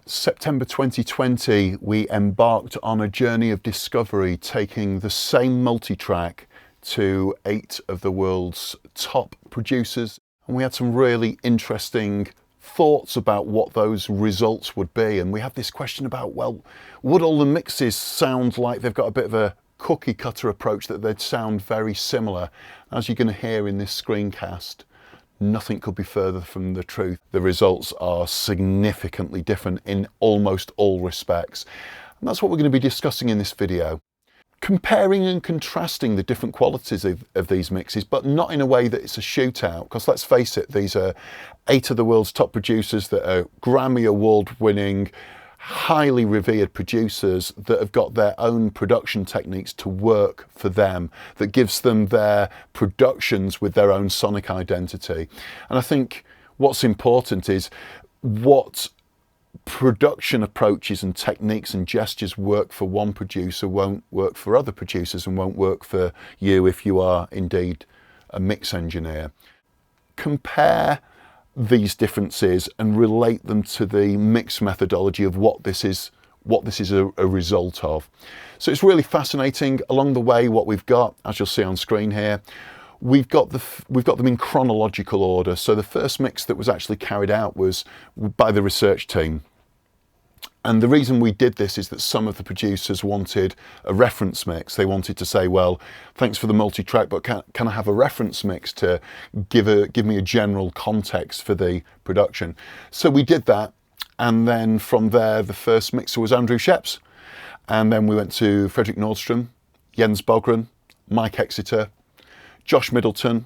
September 2020, we embarked on a journey of discovery, taking the same multitrack to 8 of the world's top producers. And we had some really interesting thoughts about what those results would be. And we had this question about, well, would all the mixes sound like they've got a bit of a cookie cutter approach, that they'd sound very similar? As you're going to hear in this screencast, nothing could be further from the truth. The results are significantly different in almost all respects. And that's what we're going to be discussing in this video. Comparing and contrasting the different qualities of these mixes, but not in a way that it's a shootout, because let's face it, these are 8 of the world's top producers that are Grammy award-winning, highly revered producers that have got their own production techniques to work for them, that gives them their productions with their own sonic identity. And I think what's important is what production approaches and techniques and gestures work for one producer won't work for other producers, and won't work for you if you are indeed a mix engineer. Compare these differences and relate them to the mix methodology of what this is a result of. So it's really fascinating. Along the way, what we've got, as you'll see on screen here, we've got them in chronological order. So the first mix that was actually carried out was by the research team. And the reason we did this is that some of the producers wanted a reference mix. They wanted to say, well, thanks for the multi-track, but can I have a reference mix to give me a general context for the production? So we did that. And then from there, the first mixer was Andrew Scheps. And then we went to Fredrik Nordstrom, Jens Bogren, Mike Exeter, Josh Middleton,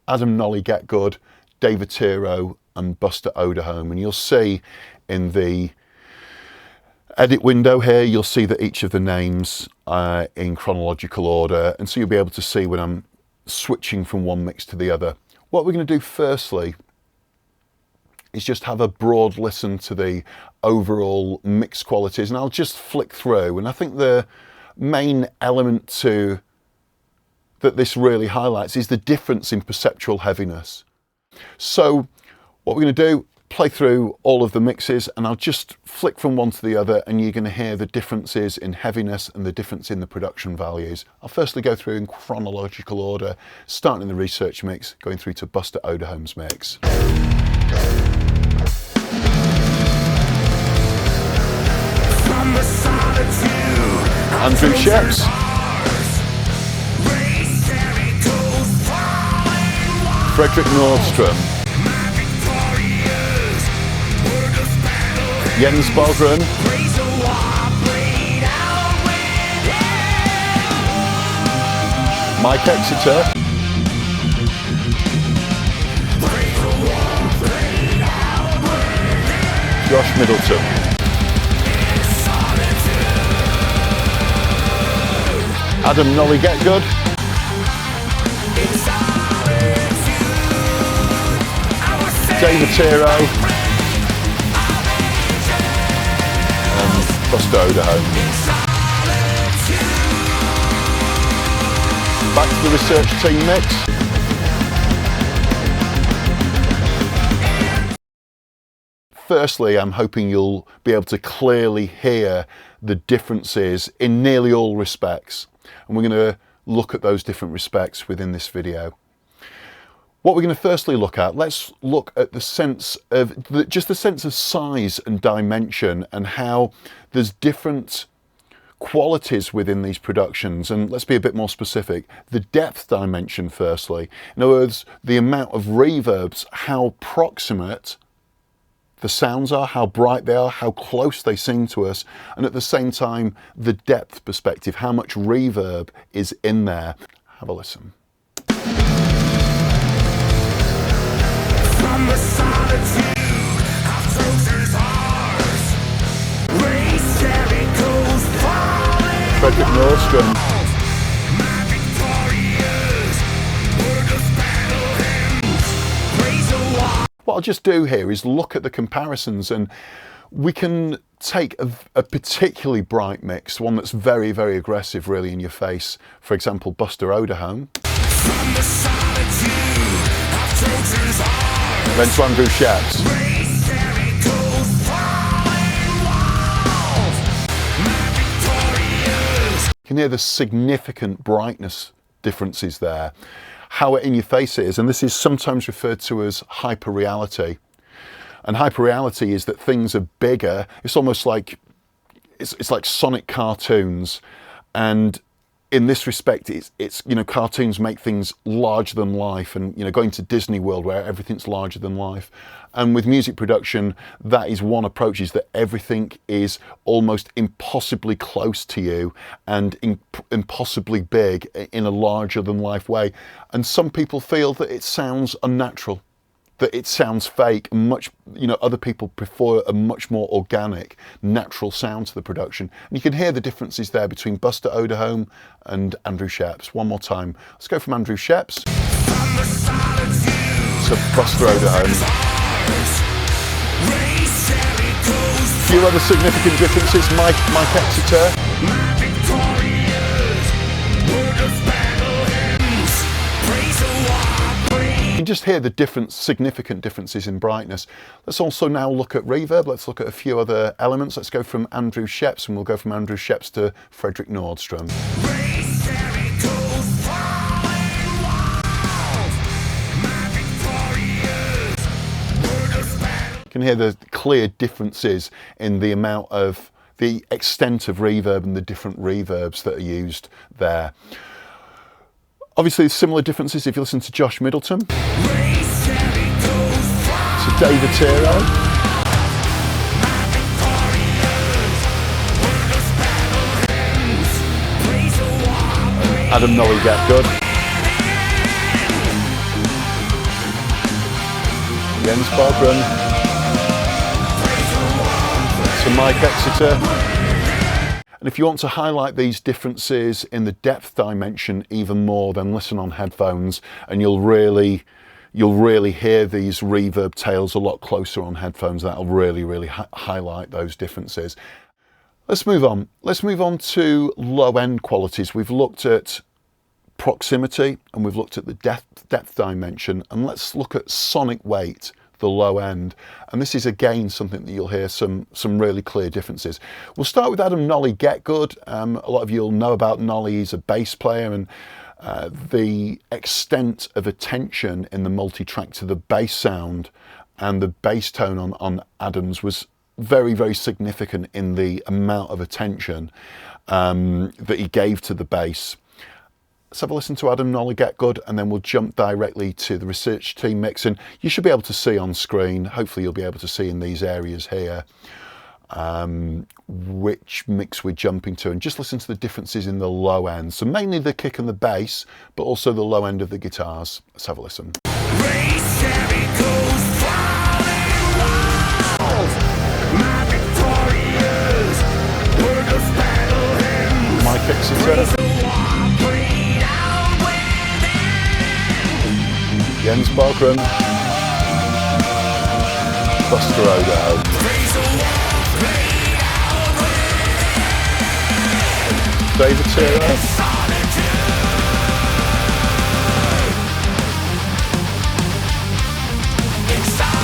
Adam Nolly Getgood, David Tiro, and Buster Odeholm. And you'll see in the edit window here, you'll see that each of the names are in chronological order, and so you'll be able to see when I'm switching from one mix to the other. What we're going to do firstly is just have a broad listen to the overall mix qualities, and I'll just flick through. And I think the main element that this really highlights is the difference in perceptual heaviness. So what we're going to do, play through all of the mixes, and I'll just flick from one to the other, and you're going to hear the differences in heaviness and the difference in the production values. I'll firstly go through in chronological order, starting in the research mix, going through to Buster Odeholm's mix. Andrew Scheps. Fredrik Nordstrom. Jens Bogren. Mike Exeter. Josh Middleton. Adam Nolly Getgood. David Tiro. Buster Odeholm. Back to the research team mix. Firstly, I'm hoping you'll be able to clearly hear the differences in nearly all respects. And we're going to look at those different respects within this video. What we're going to firstly look at, let's look at the sense of, just the sense of size and dimension, and how there's different qualities within these productions. And let's be a bit more specific. The depth dimension firstly. In other words, the amount of reverbs, how proximate the sounds are, how bright they are, how close they seem to us, and at the same time, the depth perspective, how much reverb is in there. Have a listen. From the solitude of Trojan's hearts, race Jericho's falling. Fredrik Nordstrom. What I'll just do here is look at the comparisons, and we can take a particularly bright mix, one that's very, very aggressive, really in your face. For example, Buster Odeholm. From the solitude of Trojan's hearts. Then to Andrew Scheps. You can hear the significant brightness differences there, how in your face it is, and this is sometimes referred to as hyperreality. And hyperreality is that things are bigger. It's almost like it's like Sonic cartoons, and in this respect, it's you know, cartoons make things larger than life, and you know, going to Disney World where everything's larger than life. And with music production, that is one approach, is that everything is almost impossibly close to you and impossibly big in a larger than life way. And some people feel that it sounds unnatural, that it sounds fake. Much, you know, other people prefer a much more organic, natural sound to the production. And you can hear the differences there between Buster Odeholm and Andrew Scheps. One more time. Let's go from Andrew Scheps to Buster Odeholm. A few other significant differences. Mike Exeter. You can just hear the significant differences in brightness. Let's also now look at reverb. Let's look at a few other elements. Let's go from Andrew Scheps, and we'll go from Andrew Scheps to Frederick Nordstrom. You can hear the clear differences in the amount of, the extent of reverb and the different reverbs that are used there. Obviously, similar differences if you listen to Josh Middleton, to David Tiro, Adam Nolly Getgood, Jens Bogren, to Mike Exeter. And if you want to highlight these differences in the depth dimension even more, then listen on headphones, and you'll really hear these reverb tails a lot closer on headphones. That'll really highlight those differences. Let's move on. Let's move on to low end qualities. We've looked at proximity and we've looked at the depth dimension, and let's look at sonic weight, the low end. And this is again something that you'll hear some really clear differences. We'll start with Adam Nolly Getgood. A lot of you will know about Nolly. He's a bass player, and the extent of attention in the multi-track to the bass sound and the bass tone on Adam's was very significant in the amount of attention that he gave to the bass. Let's have a listen to Adam Nolly Getgood, and then we'll jump directly to the research team mix. And you should be able to see on screen, hopefully you'll be able to see in these areas here, which mix we're jumping to, and just listen to the differences in the low end. So mainly the kick and the bass, but also the low end of the guitars. Let's have a listen. Mike Exeter, Jens Bogren, Buster Odeholm, David Tiro,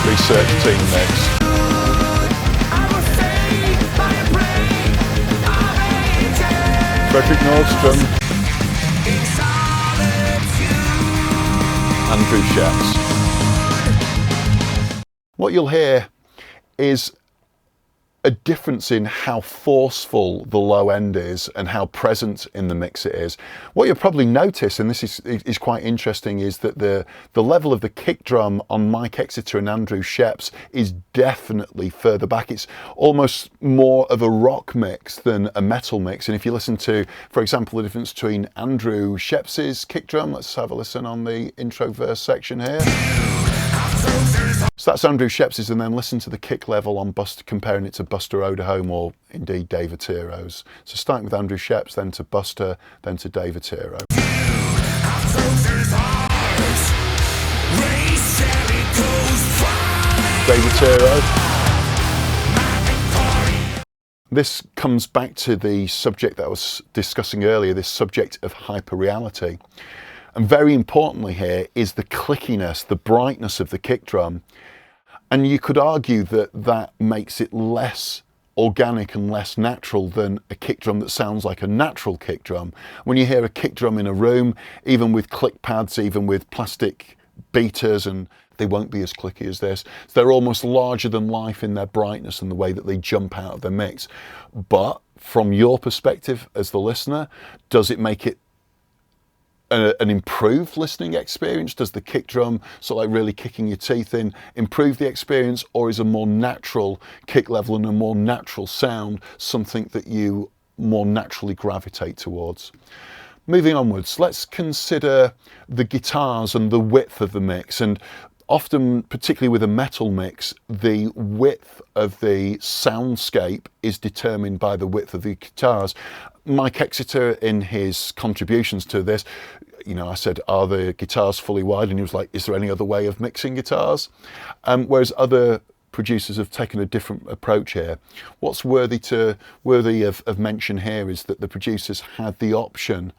research team mix. Frederick Nordstrom, Andrew Scheps. What you'll hear is a difference in how forceful the low end is and how present in the mix it is. What you'll probably notice, and this is quite interesting, is that the level of the kick drum on Mike Exeter and Andrew Scheps is definitely further back. It's almost more of a rock mix than a metal mix. And if you listen to, for example, the difference between Andrew Sheps's kick drum, let's have a listen on the intro verse section here. So that's Andrew Sheps's, and then listen to the kick level on Buster, comparing it to Buster Odeholm or indeed David Tiro's. So starting with Andrew Scheps, then to Buster, then to David Tiro. David Tiro. This comes back to the subject that I was discussing earlier, this subject of hyperreality. And very importantly here is the clickiness, the brightness of the kick drum. And you could argue that that makes it less organic and less natural than a kick drum that sounds like a natural kick drum. When you hear a kick drum in a room, even with click pads, even with plastic beaters, and they won't be as clicky as this. So they're almost larger than life in their brightness and the way that they jump out of the mix. But from your perspective as the listener, does it make it an improved listening experience? Does the kick drum, sort of like really kicking your teeth in, improve the experience, or is a more natural kick level and a more natural sound something that you more naturally gravitate towards? Moving onwards, let's consider the guitars and the width of the mix. And often, particularly with a metal mix, the width of the soundscape is determined by the width of the guitars. Mike Exeter, in his contributions to this, you know, I said, are the guitars fully wide? And he was like, is there any other way of mixing guitars? Whereas other producers have taken a different approach here. What's worthy of mention here is that the producers had the option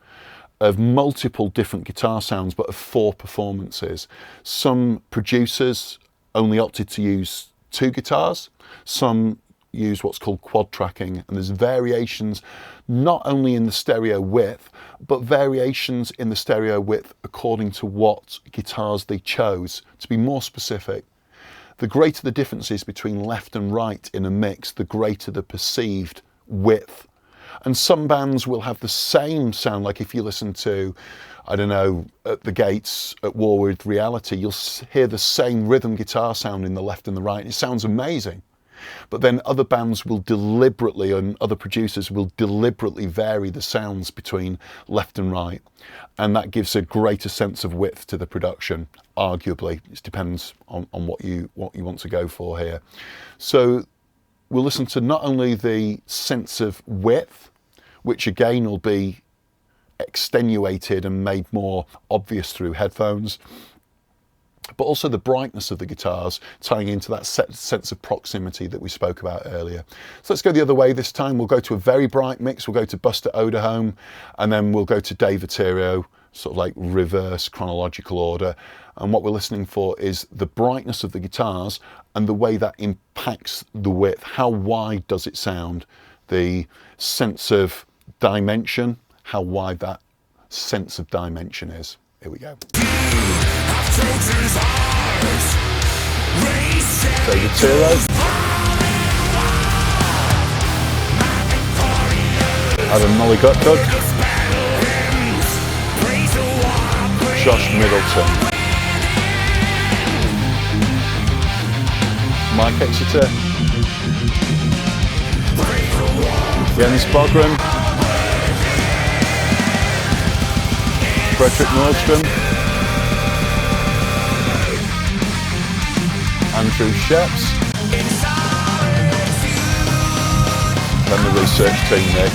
of multiple different guitar sounds, but of 4 performances. Some producers only opted to use 2 guitars. Some use what's called quad tracking, and there's variations not only in the stereo width, but variations in the stereo width according to what guitars they chose. To be more specific, the greater the differences between left and right in a mix, the greater the perceived width. And some bands will have the same sound, like if you listen to, I don't know, at the Gates at War with Reality, you'll hear the same rhythm guitar sound in the left and the right. It sounds amazing. But then other bands will deliberately, and other producers will deliberately vary the sounds between left and right. And that gives a greater sense of width to the production, arguably. It depends on what you want to go for here. So we'll listen to not only the sense of width, which again will be extenuated and made more obvious through headphones, but also the brightness of the guitars, tying into that sense of proximity that we spoke about earlier. So let's go the other way this time. We'll go to a very bright mix. We'll go to Buster Odeholm, and then we'll go to Dave Arturo, sort of like reverse chronological order. And what we're listening for is the brightness of the guitars and the way that impacts the width. How wide does it sound? The sense of dimension, how wide that sense of dimension is. Here we go. David Tiro. Adam Molly-Getgood. Josh Middleton. Mike Exeter. Jens Bogren. Fredrik Nordstrom. Andrew Scheps. And the research team mix.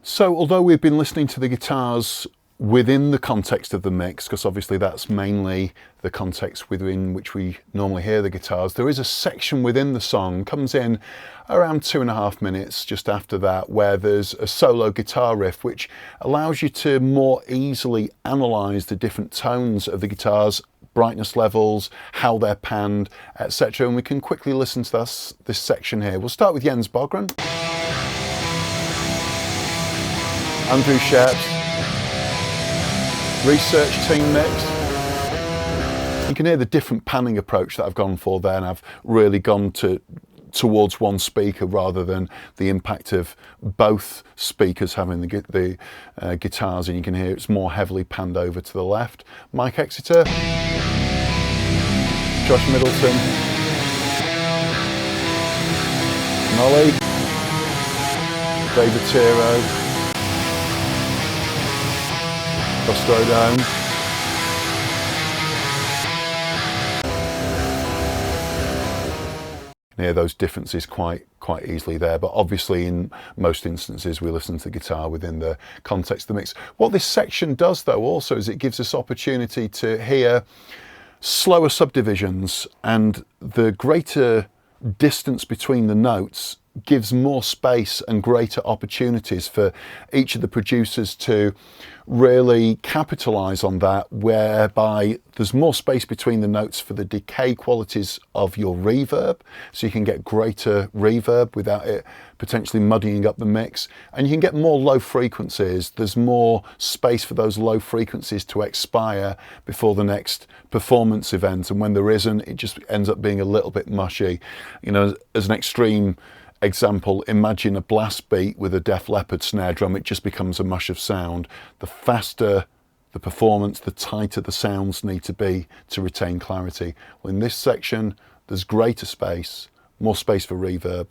So although we've been listening to the guitars within the context of the mix, because obviously that's mainly the context within which we normally hear the guitars, there is a section within the song, comes in around 2.5 minutes just after that, where there's a solo guitar riff which allows you to more easily analyse the different tones of the guitars, brightness levels, how they're panned, etc. And we can quickly listen to this section here. We'll start with Jens Bogren, Andrew Scheps, research team mix. You can hear the different panning approach that I've gone for there, and I've really gone towards one speaker rather than the impact of both speakers having the guitars, and you can hear it's more heavily panned over to the left. Mike Exeter, Josh Middleton, Molly, David Tiro, Buster Odeholm. You can hear those differences quite easily there, but obviously in most instances we listen to the guitar within the context of the mix. What this section does though also is it gives us opportunity to hear slower subdivisions, and the greater distance between the notes gives more space and greater opportunities for each of the producers to really capitalize on that, whereby there's more space between the notes for the decay qualities of your reverb, so you can get greater reverb without it potentially muddying up the mix, and you can get more low frequencies. There's more space for those low frequencies to expire before the next performance event, and when there isn't, it just ends up being a little bit mushy. You know, as an extreme example, imagine a blast beat with a Def Leppard snare drum. It just becomes a mush of sound. The faster the performance, the tighter the sounds need to be to retain clarity. Well, in this section, there's greater space, more space for reverb,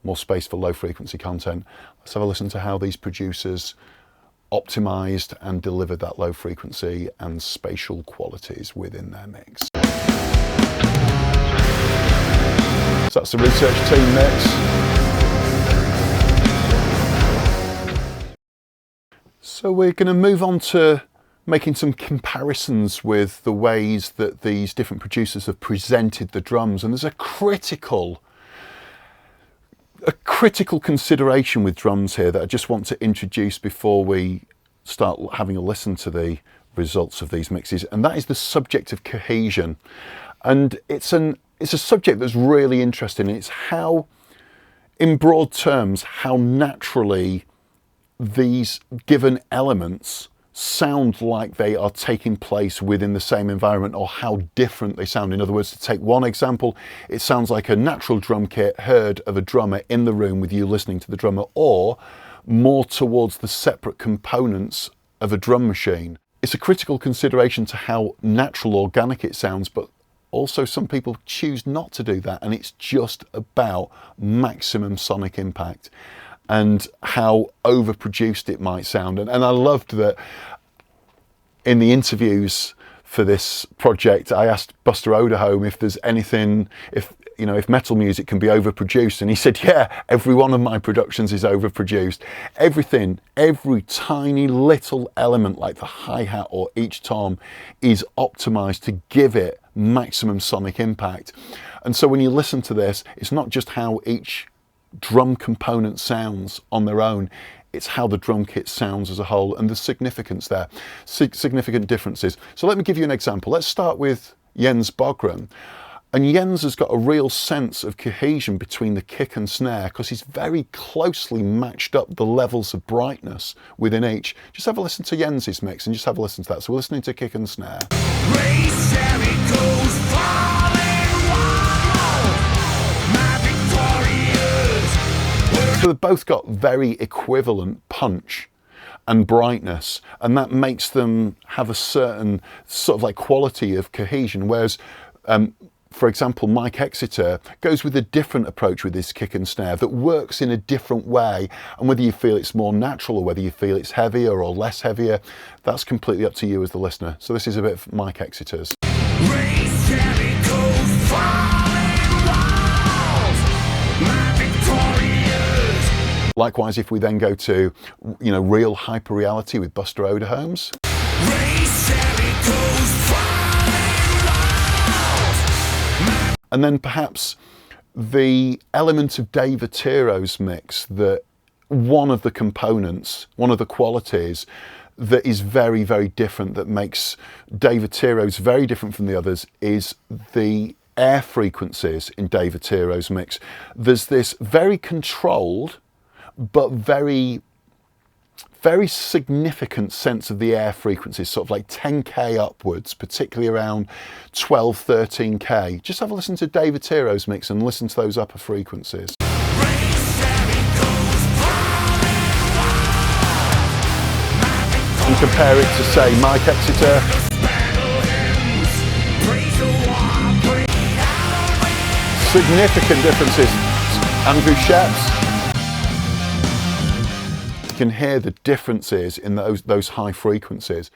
more space for low frequency content. Let's have a listen to how these producers optimized and delivered that low frequency and spatial qualities within their mix. So that's the research team mix. So we're going to move on to making some comparisons with the ways that these different producers have presented the drums. And there's a critical consideration with drums here that I just want to introduce before we start having a listen to the results of these mixes, and that is the subject of cohesion. And it's a subject that's really interesting. It's how, in broad terms, how naturally these given elements sound like they are taking place within the same environment, or how different they sound. In other words, to take one example, it sounds like a natural drum kit heard of a drummer in the room with you listening to the drummer, or more towards the separate components of a drum machine. It's a critical consideration to how natural, organic it sounds, but also some people choose not to do that, and it's just about maximum sonic impact and how overproduced it might sound. And I loved that in the interviews for this project, I asked Buster Odeholm if there's anything, if metal music can be overproduced, and he said, yeah, every one of my productions is overproduced. Everything, every tiny little element like the hi-hat or each tom is optimized to give it maximum sonic impact. And so when you listen to this, it's not just how each drum component sounds on their own, it's how the drum kit sounds as a whole, and the significance there, significant differences. So let me give you an example. Let's start with Jens Bogren. And Jens has got a real sense of cohesion between the kick and snare, because he's very closely matched up the levels of brightness within each. Just have a listen to Jens's mix and just have a listen to that. So we're listening to kick and snare. So they've both got very equivalent punch and brightness, and that makes them have a certain sort of like quality of cohesion, whereas for example, Mike Exeter goes with a different approach with his kick and snare that works in a different way, and whether you feel it's more natural or whether you feel it's heavier or less heavier, that's completely up to you as the listener. So this is a bit of Mike Exeter's. Likewise, if we then go to, real hyperreality with Buster Odeholm's. And then perhaps the element of Dave Attiro's mix, that one of the components, one of the qualities that is very, very different, that makes Dave Attiro's very different from the others, is the air frequencies in Dave Attiro's mix. There's this very controlled but very, very significant sense of the air frequencies, sort of like 10k upwards, particularly around 12, 13k. Just have a listen to Dave Attiro's mix and listen to those upper frequencies. And compare it to, say, Mike Exeter. Significant differences. Andrew Scheps. You can hear the differences in those high frequencies.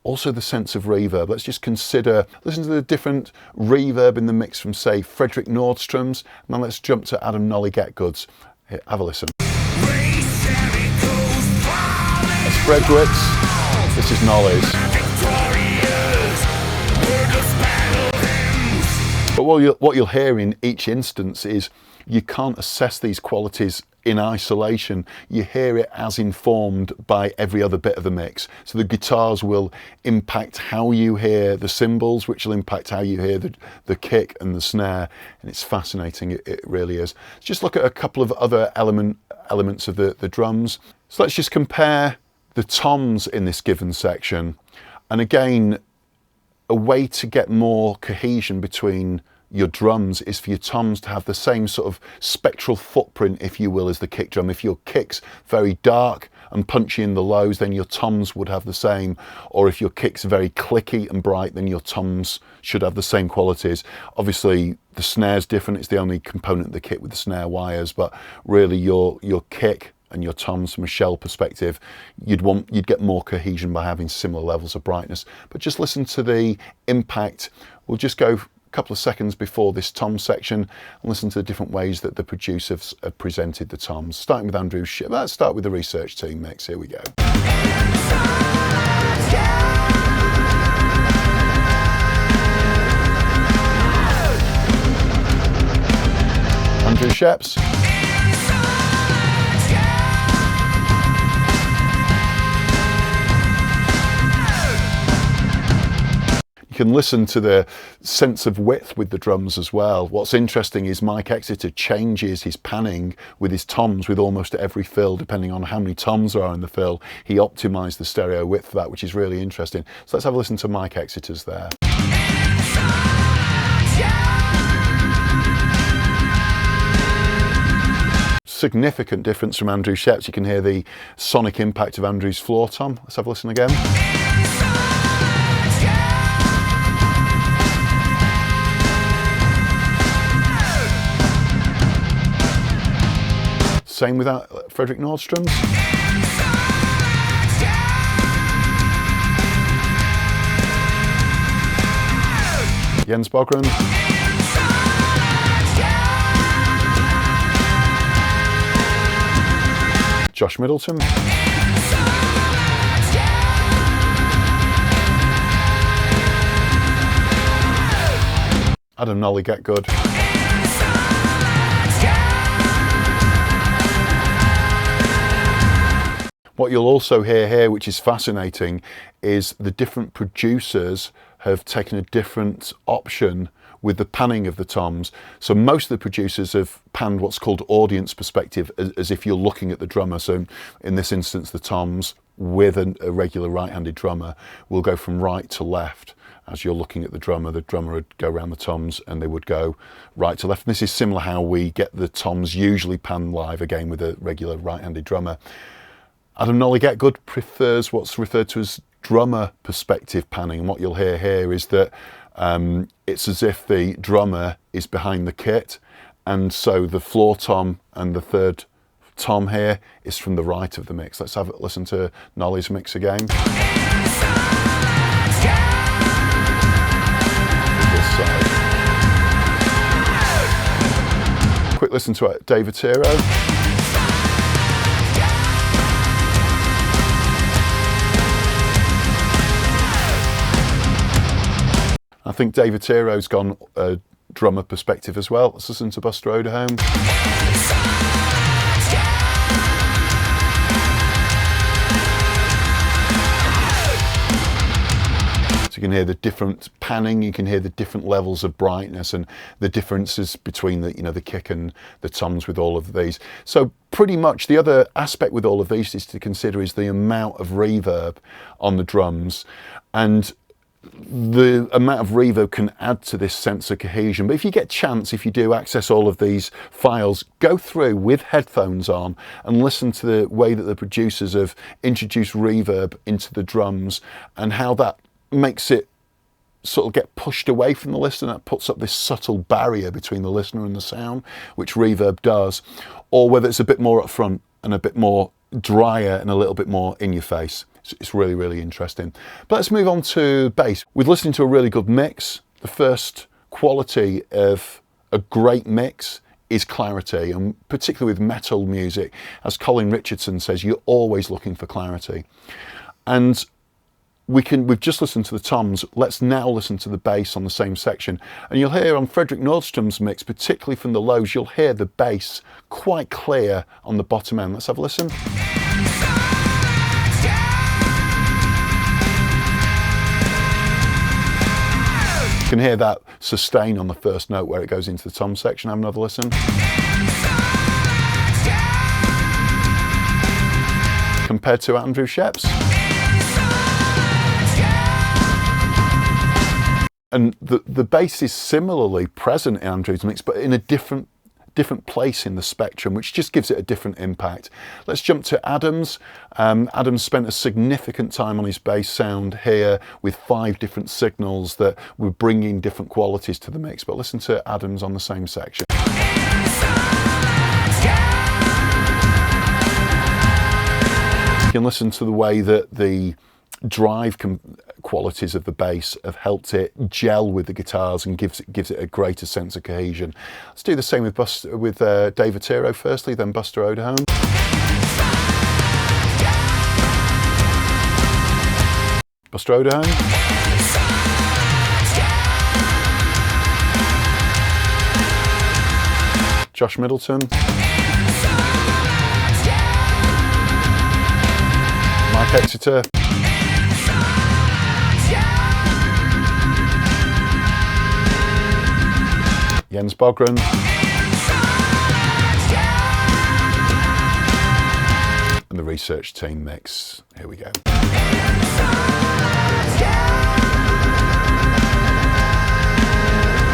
Also the sense of reverb. Let's just listen to the different reverb in the mix from, say, Frederick Nordstrom's. Now let's jump to Adam Nolly Getgood's. Here, have a listen. That's Frederick's. This is Nolly's. But what you'll hear in each instance is you can't assess these qualities in isolation. You hear it as informed by every other bit of the mix. So the guitars will impact how you hear the cymbals, which will impact how you hear the kick and the snare, and it's fascinating, it really is. Let's just look at a couple of other elements of the drums. So let's just compare the toms in this given section, and again, a way to get more cohesion between your drums is for your toms to have the same sort of spectral footprint, if you will, as the kick drum. If your kick's very dark and punchy in the lows, then your toms would have the same. Or if your kick's very clicky and bright, then your toms should have the same qualities. Obviously, the snare's different. It's the only component of the kit with the snare wires, but really your kick and your toms from a shell perspective, you'd get more cohesion by having similar levels of brightness. But just listen to the impact. We'll just go couple of seconds before this tom section and listen to the different ways that the producers have presented the toms. Starting with Andrew Scheps. Let's start with the research team mix. Here we go. Andrew Scheps. You can listen to the sense of width with the drums as well. What's interesting is Mike Exeter changes his panning with his toms with almost every fill, depending on how many toms there are in the fill. He optimised the stereo width for that, which is really interesting. So let's have a listen to Mike Exeter's there. Significant difference from Andrew Scheps. You can hear the sonic impact of Andrew's floor tom. Let's have a listen again. Same with Frederick Nordstrom's. Jens Bogren. Josh Middleton. Adam Nolly Getgood. What you'll also hear here, which is fascinating, is the different producers have taken a different option with the panning of the toms. So most of the producers have panned what's called audience perspective, as if you're looking at the drummer. So in this instance, the toms with a regular right-handed drummer will go from right to left. As you're looking at the drummer would go around the toms and they would go right to left. And this is similar how we get the toms usually panned live, again with a regular right-handed drummer. Adam Nolly Getgood prefers what's referred to as drummer perspective panning, and what you'll hear here is that it's as if the drummer is behind the kit, and so the floor tom and the third tom here is from the right of the mix. Let's have a listen to Nolly's mix again. This side. Quick listen to David Tiro. I think David Tiro's gone drummer perspective as well. Let's listen to Buster Odeholm. So you can hear the different panning, you can hear the different levels of brightness and the differences between the, the kick and the toms with all of these. So pretty much the other aspect with all of these is to consider is the amount of reverb on the drums, and the amount of reverb can add to this sense of cohesion. But if you get a chance, if you do access all of these files, go through with headphones on and listen to the way that the producers have introduced reverb into the drums and how that makes it sort of get pushed away from the listener. That puts up this subtle barrier between the listener and the sound, which reverb does, or whether it's a bit more up front and a bit more drier and a little bit more in your face. It's really, really interesting. But let's move on to bass. We're listening to a really good mix. The first quality of a great mix is clarity, and particularly with metal music, as Colin Richardson says, you're always looking for clarity. And we've just listened to the toms. Let's now listen to the bass on the same section. And you'll hear on Fredrik Nordstrom's mix, particularly from the lows, you'll hear the bass quite clear on the bottom end. Let's have a listen. You can hear that sustain on the first note where it goes into the tom section. Have another listen. Compared to Andrew Scheps. And the bass is similarly present in Andrew's mix, but in a different place in the spectrum, which just gives it a different impact. Let's jump to Adam's. Adam spent a significant time on his bass sound here with 5 different signals that were bringing different qualities to the mix. But listen to Adam's on the same section. You can listen to the way that the drive qualities of the bass have helped it gel with the guitars and gives it a greater sense of cohesion. Let's do the same with David Tiro firstly, then Buster Odeholm. Buster Odeholm. Josh Middleton. Mike Exeter. Jens Bogren. And the research team mix. Here we go.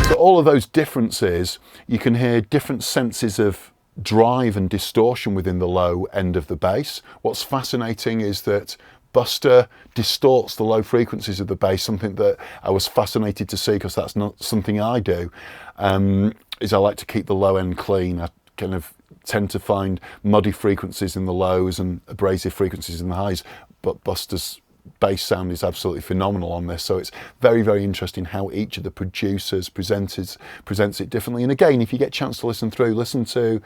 So all of those differences, you can hear different senses of drive and distortion within the low end of the bass. What's fascinating is that Buster distorts the low frequencies of the bass, something that I was fascinated to see because that's not something I do, is I like to keep the low end clean. I kind of tend to find muddy frequencies in the lows and abrasive frequencies in the highs, but Buster's bass sound is absolutely phenomenal on this. So it's very, very interesting how each of the producers presents it differently. And again, if you get a chance to listen through, listen to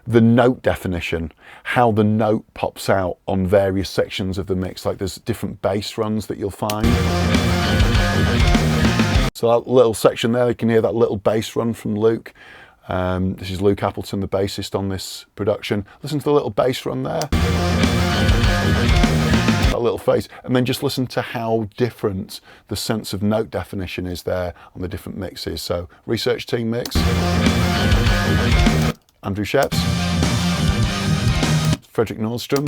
the note definition, how the note pops out on various sections of the mix. Like there's different bass runs that you'll find. So that little section there, you can hear that little bass run from Luke. This is Luke Appleton, the bassist on this production. Listen to the little bass run there. That little phase. And then just listen to how different the sense of note definition is there on the different mixes. So research team mix. Andrew Scheps, Fredrik Nordstrom,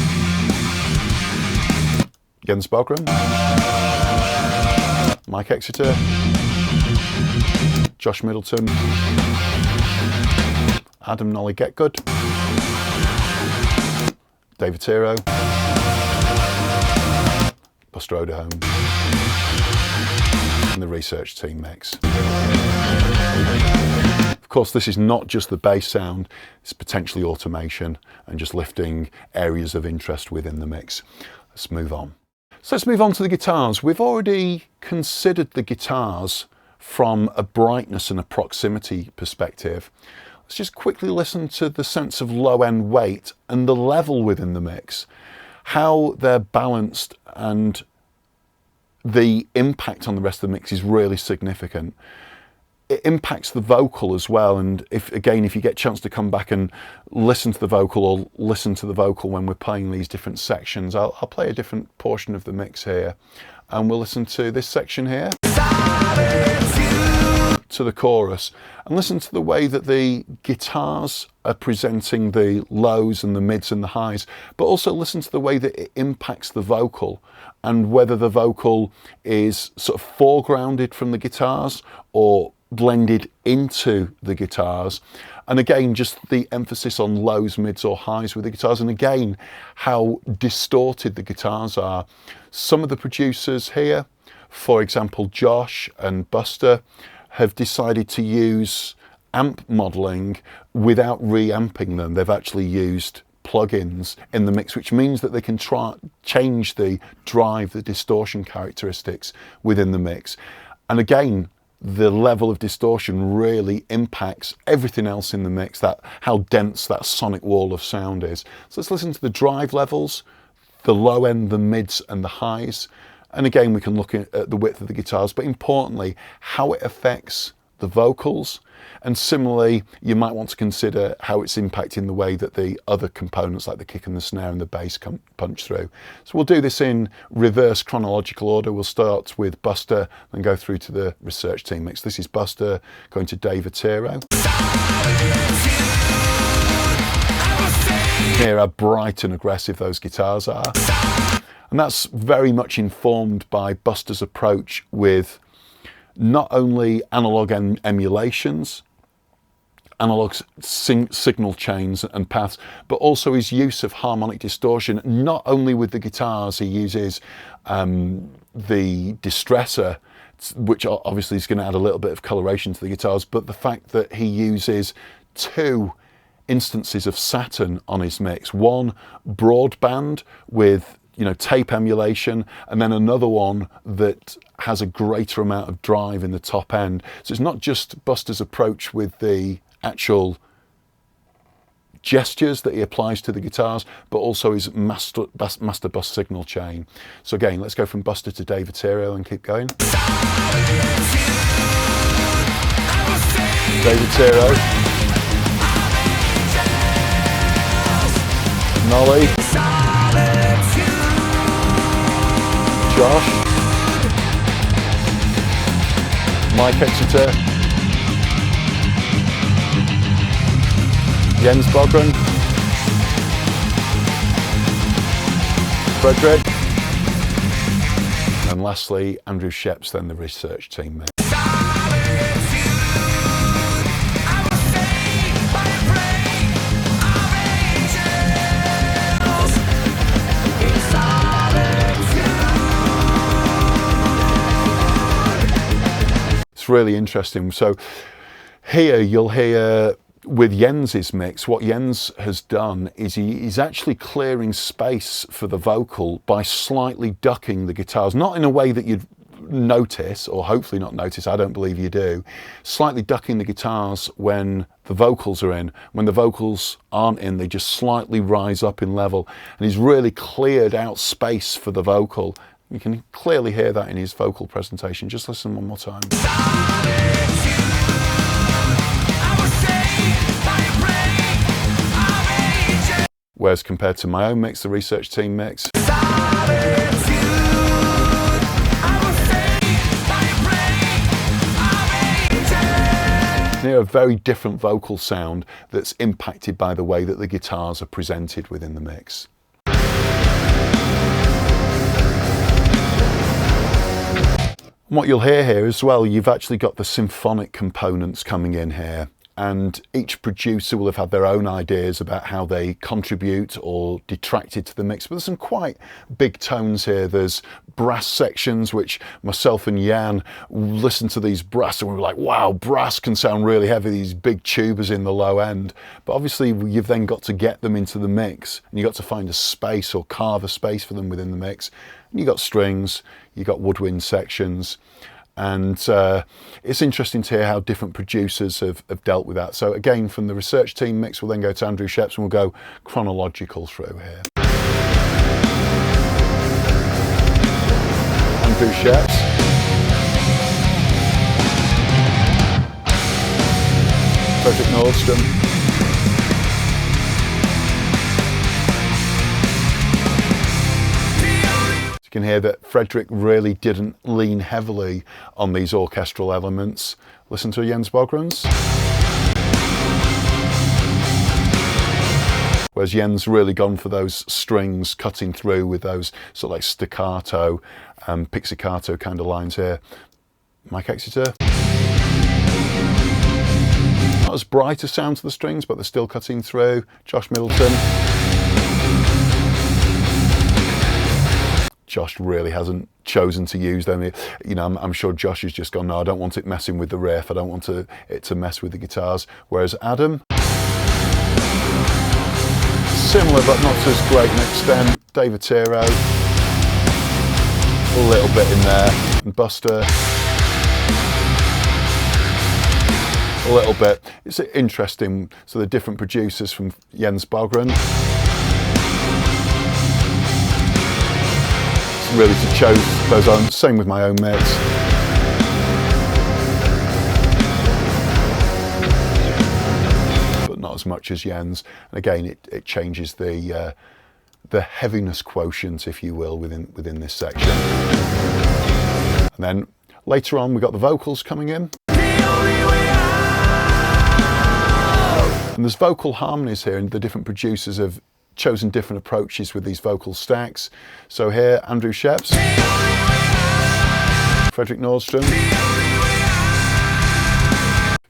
Jens Bogren, Mike Exeter, Josh Middleton, Adam Nolly Getgood, David Tiro, Buster Odeholm, and the research team mix. Of course, this is not just the bass sound, it's potentially automation and just lifting areas of interest within the mix. Let's move on. So let's move on to the guitars. We've already considered the guitars from a brightness and a proximity perspective. Let's just quickly listen to the sense of low end weight and the level within the mix, how they're balanced, and the impact on the rest of the mix is really significant. It impacts the vocal as well, and if you get a chance to come back and listen to the vocal or listen to the vocal when we're playing these different sections, I'll play a different portion of the mix here, and we'll listen to this section here, to the chorus, and listen to the way that the guitars are presenting the lows and the mids and the highs, but also listen to the way that it impacts the vocal and whether the vocal is sort of foregrounded from the guitars or blended into the guitars. And again, just the emphasis on lows, mids or highs with the guitars, and again how distorted the guitars are. Some of the producers here, for example Josh and Buster, have decided to use amp modeling without re-amping them. They've actually used plugins in the mix, which means that they can change the drive, the distortion characteristics within the mix. And again, the level of distortion really impacts everything else in the mix, that how dense that sonic wall of sound is. So let's listen to the drive levels, the low end, the mids and the highs, And again, we can look at the width of the guitars, but importantly, how it affects the vocals. And similarly, you might want to consider how it's impacting the way that the other components like the kick and the snare and the bass punch through. So we'll do this in reverse chronological order. We'll start with Buster and go through to the research team mix. This is Buster going to Dave Attiro. Hear how bright and aggressive those guitars are. And that's very much informed by Buster's approach with not only analog emulations, analog signal chains and paths, but also his use of harmonic distortion. Not only with the guitars, he uses the distressor, which obviously is going to add a little bit of coloration to the guitars, but the fact that he uses two instances of Saturn on his mix. One broadband with tape emulation, and then another one that has a greater amount of drive in the top end. So it's not just Buster's approach with the actual gestures that he applies to the guitars, but also his master bus signal chain. So again, let's go from Buster to Dave Attiro and keep going. Dave Attiro. Nolly. Josh. Mike Exeter. Jens Bogren. Frederick. And lastly, Andrew Scheps, then the research team mate. It's really interesting. So here you'll hear with Jens's mix, what Jens has done is he's actually clearing space for the vocal by slightly ducking the guitars, not in a way that you'd notice, or hopefully not notice, I don't believe you do, slightly ducking the guitars when the vocals are in. When the vocals aren't in, they just slightly rise up in level, and he's really cleared out space for the vocal. You can clearly hear that in his vocal presentation. Just listen one more time. Whereas compared to my own mix, the research team mix, a very different vocal sound that's impacted by the way that the guitars are presented within the mix. And what you'll hear here as well, you've actually got the symphonic components coming in here, and each producer will have had their own ideas about how they contribute or detracted to the mix, but there's some quite big tones here. There's brass sections, which myself and Jan listened to these brass and we were like, wow, brass can sound really heavy, these big tubas in the low end. But obviously you've then got to get them into the mix, and you've got to find a space or carve a space for them within the mix. And you've got strings, you've got woodwind sections, and it's interesting to hear how different producers have dealt with that. So again, from the research team mix, we'll then go to Andrew Scheps and we'll go chronological through here. Andrew Scheps. Frederick Nordstrom. You can hear that Frederick really didn't lean heavily on these orchestral elements. Listen to Jens Bogren's. Whereas Jens really gone for those strings cutting through with those sort of like staccato and pizzicato kind of lines here. Mike Exeter. Not as bright a sound to the strings, but they're still cutting through. Josh Middleton. Josh really hasn't chosen to use them. You know, I'm sure Josh has just gone, no, I don't want it messing with the riff. I don't want it to mess with the guitars. Whereas Adam, similar but not to as great an extent. Dave Attiro, a little bit in there. And Buster, a little bit. It's interesting. So the different producers from Jens Bogren. really to choose those on. Same with my own mix. But not as much as Jens. And again, it changes the heaviness quotient, if you will, within this section. And then later on, we've got the vocals coming in. And there's vocal harmonies here, and the different producers have chosen different approaches with these vocal stacks. So here, Andrew Scheps, Fredrik Nordstrom,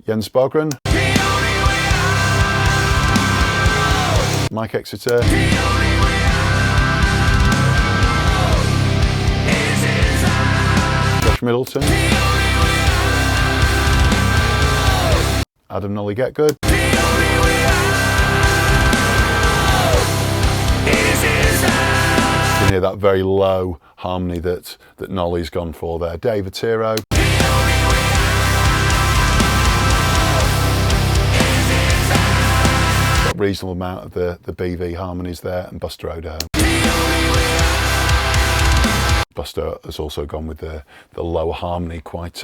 Jens Bogren, Mike Exeter, Josh Middleton, Adam Nolly Getgood, you can hear that very low harmony that Nolly's gone for there. Dave Attiro, got a reasonable amount of the BV harmonies there, and Buster Odeholm. Buster has also gone with the lower harmony quite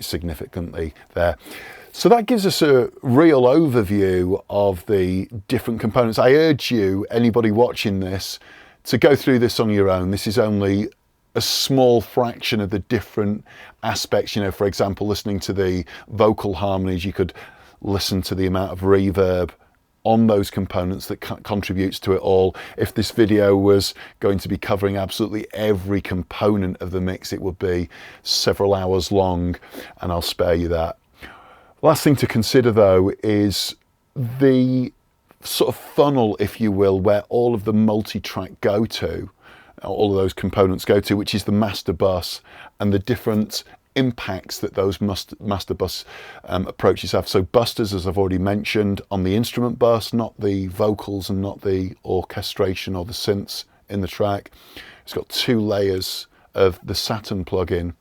significantly there. So that gives us a real overview of the different components. I urge you, anybody watching this, to go through this on your own. This is only a small fraction of the different aspects. You know, for example, listening to the vocal harmonies, you could listen to the amount of reverb on those components that contributes to it all. If this video was going to be covering absolutely every component of the mix, it would be several hours long, and I'll spare you that. Last thing to consider though is the sort of funnel, if you will, where all of the multi-track go to, all of those components go to, which is the master bus, and the different impacts that those master bus approaches have. So busters, as I've already mentioned, on the instrument bus, not the vocals and not the orchestration or the synths in the track. It's got 2 layers of the Saturn plugin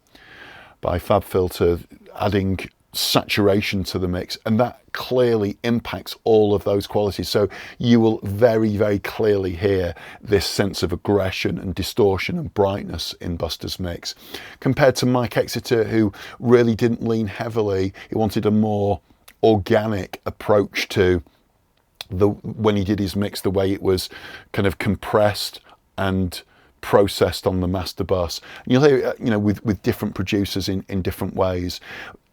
by FabFilter, adding saturation to the mix, and that clearly impacts all of those qualities. So you will very, very clearly hear this sense of aggression and distortion and brightness in Buster's mix, compared to Mike Exeter, who really didn't lean heavily. He wanted a more organic approach to when he did his mix, the way it was kind of compressed and processed on the master bus. And you'll hear, you know, with different producers in different ways.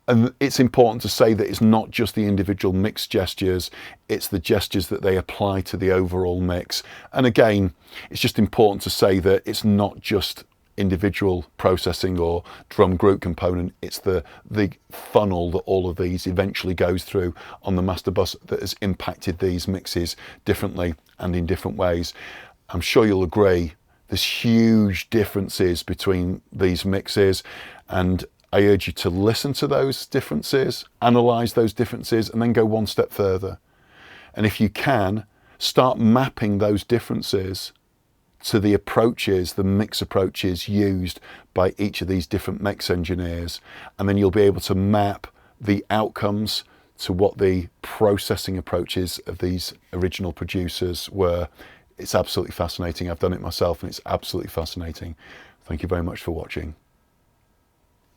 And it's important to say that it's not just the individual mix gestures, it's the gestures that they apply to the overall mix. And again, it's just important to say that it's not just individual processing or drum group component, it's the funnel that all of these eventually goes through on the master bus that has impacted these mixes differently and in different ways. I'm sure you'll agree, there's huge differences between these mixes, and I urge you to listen to those differences, analyze those differences, and then go one step further. And if you can, start mapping those differences to the approaches, the mix approaches used by each of these different mix engineers. And then you'll be able to map the outcomes to what the processing approaches of these original producers were. It's absolutely fascinating. I've done it myself, and it's absolutely fascinating. Thank you very much for watching.